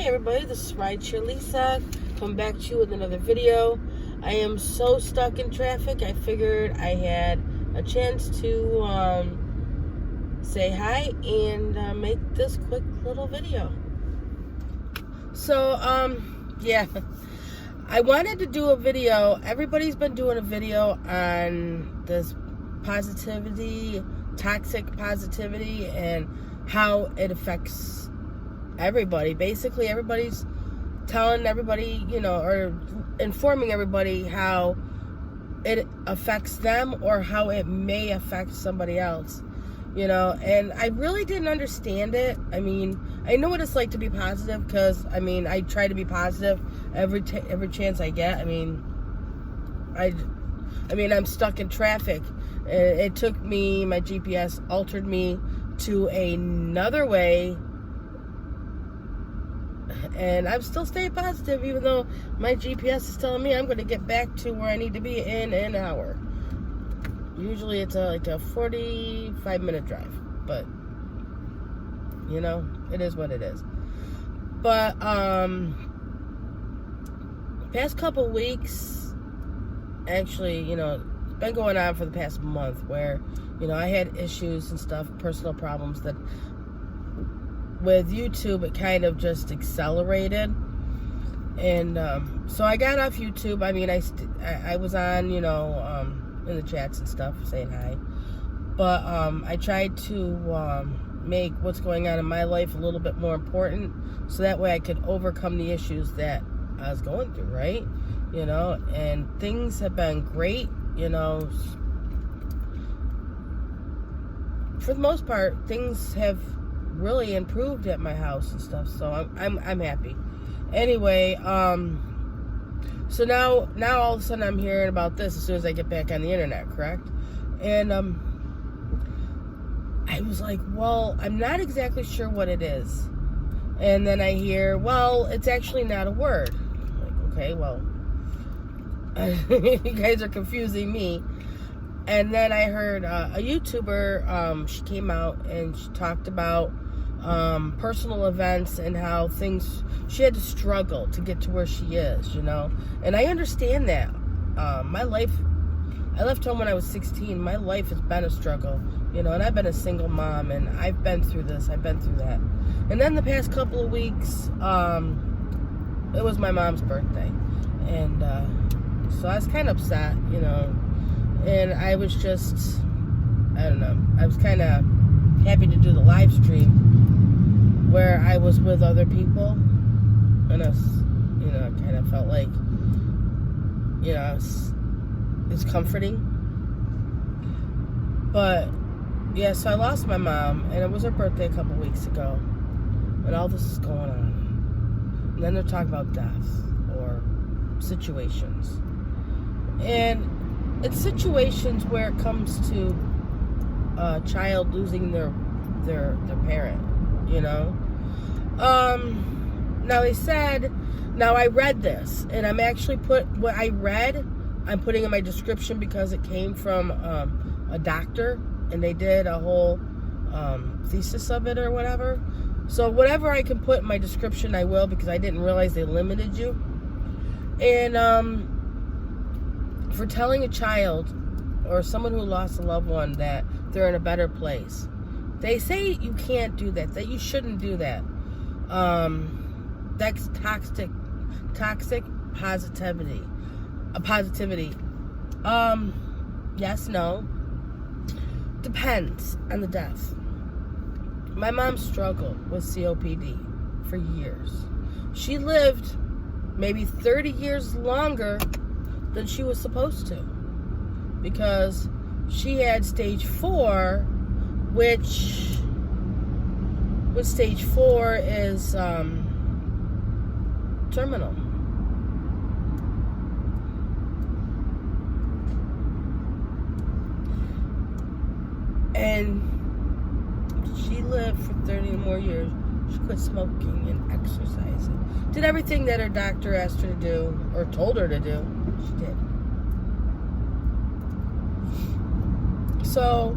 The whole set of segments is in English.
Hey everybody, this is Rideshare Lisa, coming back to you with another video. I am so stuck in traffic, I figured I had a chance to say hi and make this quick little video. So, yeah, I wanted to do a video. Everybody's been doing a video on this positivity, toxic positivity, and how it affects everybody. Basically, everybody's telling everybody, or informing everybody how it affects them or how it may affect somebody else, and I really didn't understand it. I mean, I know what it's like to be positive because, I try to be positive every chance I get. I'm stuck in traffic. It took me, my GPS altered me to another way, and I'm still staying positive even though my GPS is telling me I'm going to get back to where I need to be in an hour. Usually it's like a 45-minute drive, but it is what it is. But past couple weeks, actually, it's been going on for the past month where I had issues and stuff, personal problems that with YouTube, it kind of just accelerated. And so I got off YouTube. I was on, in the chats and stuff, saying hi. But I tried to make what's going on in my life a little bit more important, so that way I could overcome the issues that I was going through, right? And things have been great, for the most part, things have really improved at my house and stuff, so I'm happy. Anyway, so now all of a sudden I'm hearing about this as soon as I get back on the internet, correct? And I was like, well, I'm not exactly sure what it is. And then I hear, well, it's actually not a word. I'm like, okay, well, you guys are confusing me. And then I heard a YouTuber, she came out and she talked about personal events and how she had to struggle to get to where she is, and I understand that. My life, I left home when I was 16. My life has been a struggle, and I've been a single mom, and I've been through this, I've been through that. And then the past couple of weeks, it was my mom's birthday, and so I was kind of upset, and I was just, I don't know, I was kind of happy to do the live stream where I was with other people, and I kind of felt like, it's comforting. But yeah, so I lost my mom, and it was her birthday a couple weeks ago, and all this is going on, and then they're talking about death or situations, and it's situations where it comes to a child losing their parent, now I read this, and I'm actually what I read, I'm putting in my description because it came from a doctor, and they did a whole thesis of it or whatever. So whatever I can put in my description, I will, because I didn't realize they limited you. And for telling a child or someone who lost a loved one that they're in a better place, they say you can't do that you shouldn't do that. That's toxic positivity. Yes, no. Depends on the death. My mom struggled with COPD for years. She lived maybe 30 years longer than she was supposed to, because she had stage 4, which stage 4 is terminal. And she lived for 30 more years. She quit smoking and exercising. Did everything that her doctor asked her to do, or told her to do. She did. So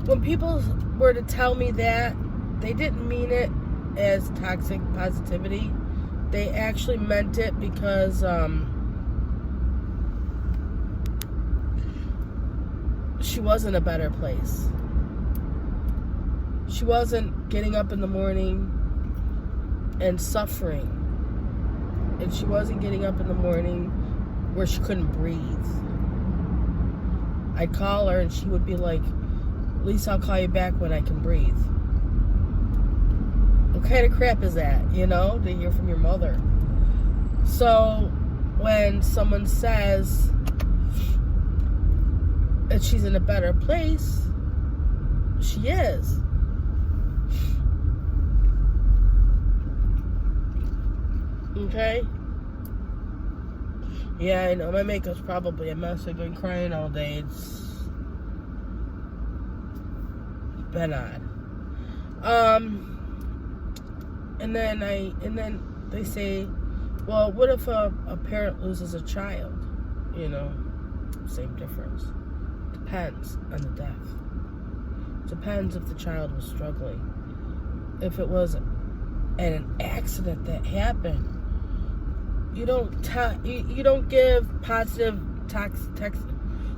when people were to tell me that, they didn't mean it as toxic positivity. they actually meant it because she was in a better place. She wasn't getting up in the morning and suffering. And she wasn't getting up in the morning where she couldn't breathe. I'd call her and she would be like, at least I'll call you back when I can breathe. What kind of crap is that, you know, to hear from your mother? So when someone says that she's in a better place, she is. Okay? Yeah, I know. My makeup's probably a mess. I've been crying all day. It's been odd. And then they say, well, what if a parent loses a child? You know, same difference. Depends on the death. Depends if the child was struggling. If it was an accident that happened, you don't give positive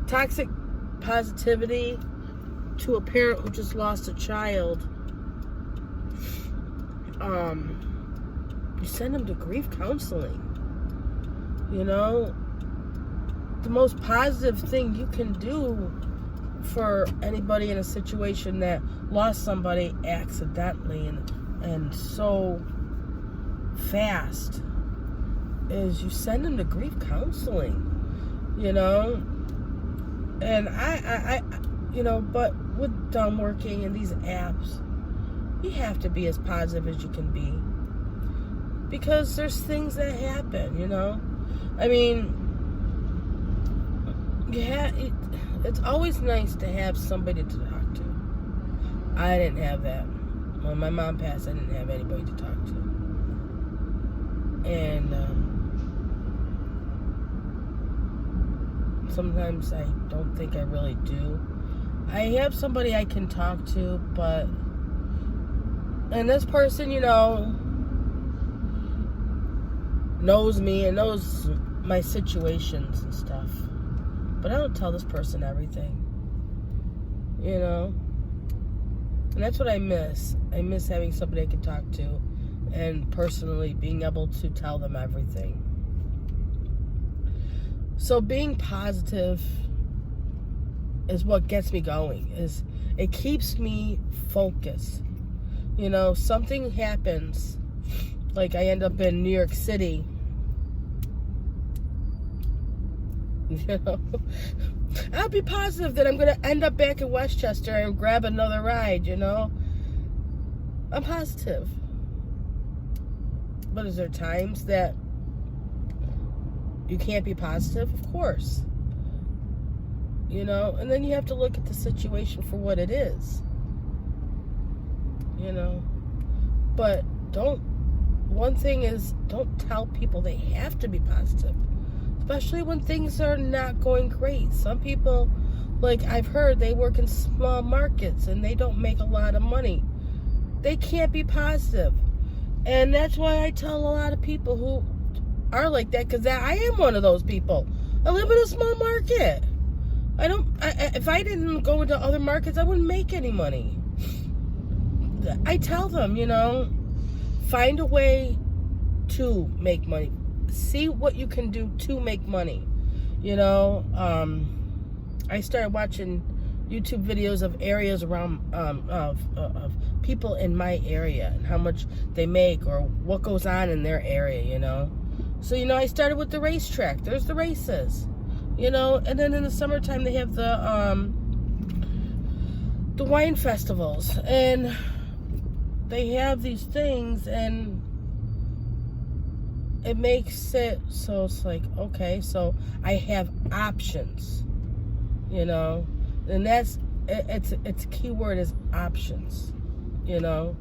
toxic positivity to a parent who just lost a child. You send them to grief counseling. You know, the most positive thing you can do for anybody in a situation that lost somebody accidentally and so fast is you send them to grief counseling, you know. And I you know, but with dumb working and these apps, you have to be as positive as you can be, because there's things that happen, you know. I mean, it's always nice to have somebody to talk to. I didn't have that. When my mom passed, I didn't have anybody to talk to. And sometimes I don't think I really do. I have somebody I can talk to, but... And this person, you know, knows me and knows my situations and stuff. But I don't tell this person everything. You know? And that's what I miss. I miss having somebody I can talk to and personally being able to tell them everything. So being positive is what gets me going. It keeps me focused. You know, something happens. Like I end up in New York City. You know, I'll be positive that I'm going to end up back in Westchester and grab another ride, you know. I'm positive. But is there times that you can't be positive? Of course. You know, and then you have to look at the situation for what it is. You know, but one thing is, don't tell people they have to be positive. Especially when things are not going great. Some people, like I've heard, they work in small markets and they don't make a lot of money. They can't be positive. And that's why I tell a lot of people who are like that, because I am one of those people. I live in a small market. If I didn't go into other markets, I wouldn't make any money. I tell them, you know, find a way to make money. See what you can do to make money. You know, I started watching YouTube videos of areas around, of people in my area and how much they make or what goes on in their area, you know. So, you know, I started with the racetrack. There's the races, you know, and then in the summertime they have the wine festivals, and they have these things, and it makes it so it's like, okay, so I have options, you know, and that's it's key word is options, you know.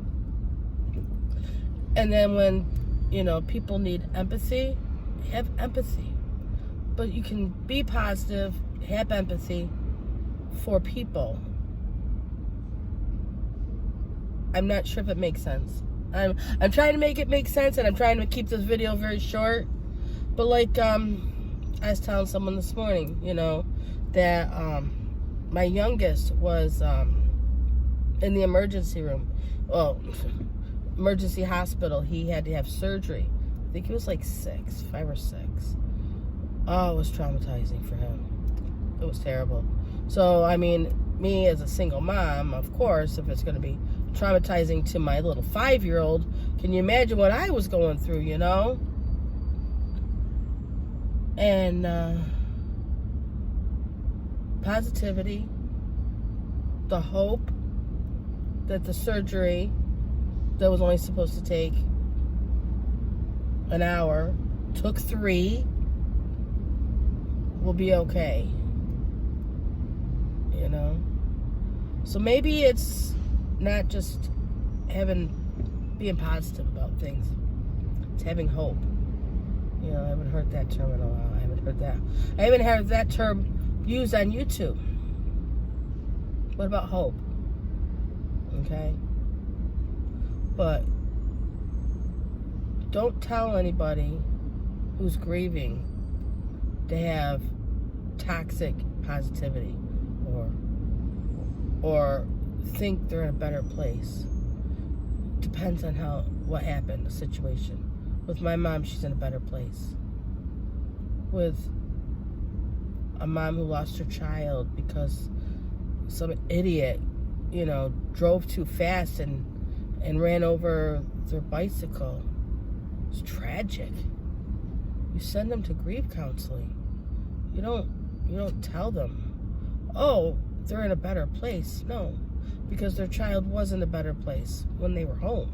And then when, you know, people need empathy, have empathy, but you can be positive, have empathy for people. I'm not sure if it makes sense. I'm trying to make it make sense, and I'm trying to keep this video very short. But like I was telling someone this morning, that my youngest was in the emergency room. Well, emergency hospital. He had to have surgery. I think he was like 5 or 6. Oh, it was traumatizing for him. It was terrible. So, I mean, me as a single mom, of course, if it's going to be traumatizing to my little 5-year-old, can you imagine what I was going through, And positivity, the hope that the surgery that was only supposed to take an hour took 3 will be okay. So maybe it's not just being positive about things. It's having hope. I haven't heard that term in a while. I haven't heard that term used on YouTube. What about hope? Okay? But don't tell anybody who's grieving to have toxic positivity or think they're in a better place. Depends on what happened, the situation. With my mom, she's in a better place. With a mom who lost her child because some idiot, drove too fast and ran over their bicycle. It's tragic. You send them to grief counseling. You don't tell them, oh, they're in a better place. No, because their child was in a better place when they were home.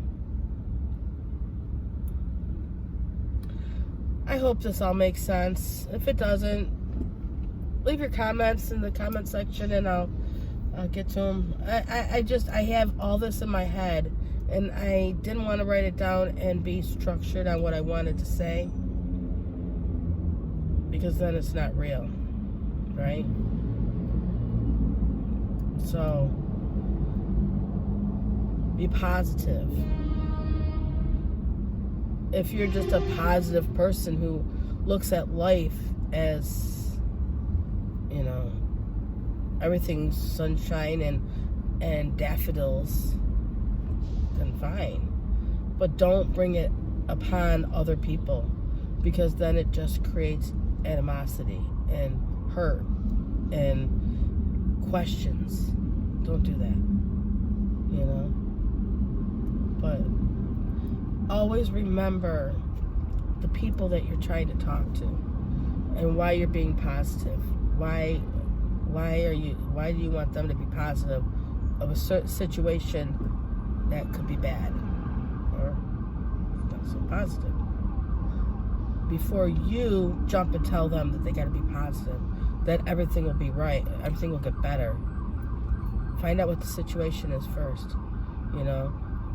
I hope this all makes sense. If it doesn't, leave your comments in the comment section and I'll get to them. I have all this in my head and I didn't want to write it down and be structured on what I wanted to say, because then it's not real, right? So be positive. If you're just a positive person who looks at life as, everything's sunshine and daffodils, then fine. But don't bring it upon other people, because then it just creates animosity and hurt and questions. Don't do that, But always remember the people that you're trying to talk to and why you're being positive. Why do you want them to be positive of a certain situation that could be bad or not so positive? Before you jump and tell them that they got to be positive, that everything will be right, everything will get better. Find out what the situation is first.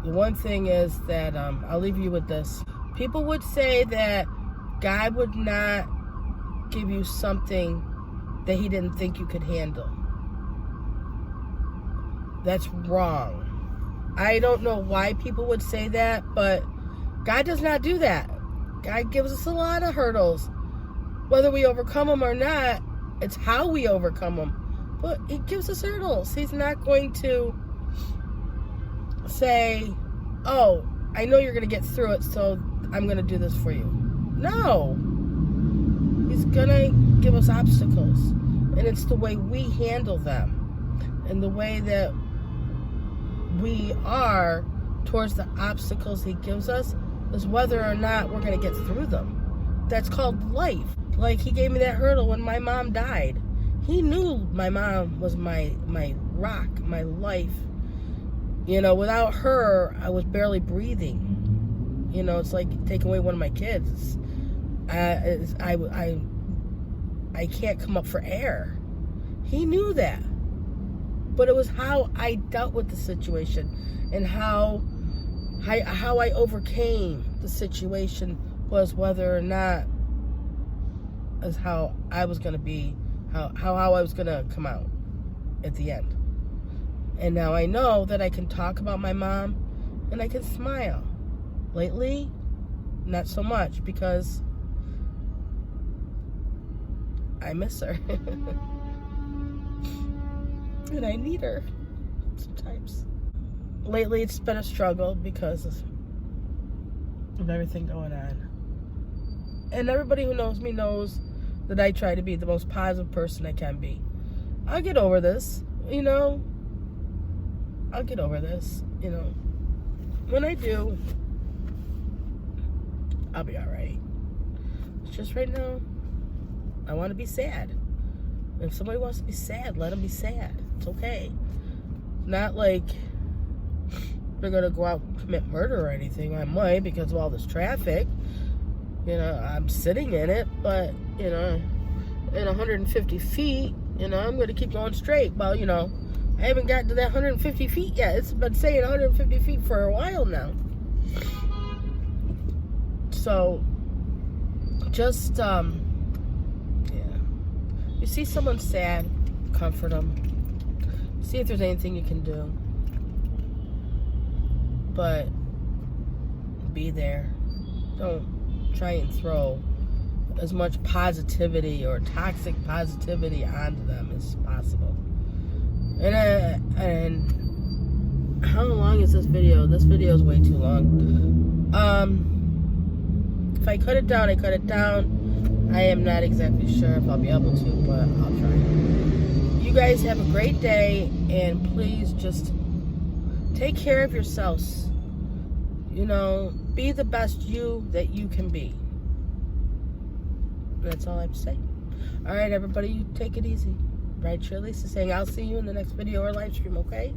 The one thing is that I'll leave you with this. People would say that God would not give you something that he didn't think you could handle. That's wrong. I don't know why people would say that, but God does not do that. God gives us a lot of hurdles. Whether we overcome them or not, it's how we overcome them. But he gives us hurdles. He's not going to say, oh, I know you're going to get through it, so I'm going to do this for you. No. He's going to give us obstacles. And it's the way we handle them and the way that we are towards the obstacles he gives us is whether or not we're going to get through them. That's called life. Like, he gave me that hurdle when my mom died. He knew my mom was my rock, my life. Without her, I was barely breathing. It's like taking away one of my kids. I can't come up for air. He knew that. But it was how I dealt with the situation and how I overcame the situation was whether or not is how I was going to be, how I was going to come out at the end. And now I know that I can talk about my mom and I can smile. Lately, not so much, because I miss her. And I need her sometimes. Lately, it's been a struggle because of everything going on. And everybody who knows me knows that I try to be the most positive person I can be. I'll get over this, you know. I'll get over this, you know. When I do, I'll be alright. It's just right now, I want to be sad. If somebody wants to be sad, let them be sad. It's okay. Not like they're going to go out and commit murder or anything. I might, because of all this traffic. You know, I'm sitting in it, but, you know, in 150 feet, you know, I'm going to keep going straight. Well, you know, I haven't gotten to that 150 feet yet. It's been saying 150 feet for a while now. So, just, yeah. You see someone sad, comfort them. See if there's anything you can do. But, be there. Don't try and throw as much positivity or toxic positivity onto them as possible. And how long is this video? This video is way too long. If I cut it down, I cut it down. I am not exactly sure if I'll be able to, but I'll try. You guys have a great day, and please just take care of yourselves. You know, be the best you that you can be. That's all I have to say. All right, everybody, you take it easy. Right, Shirley is saying I'll see you in the next video or live stream, okay?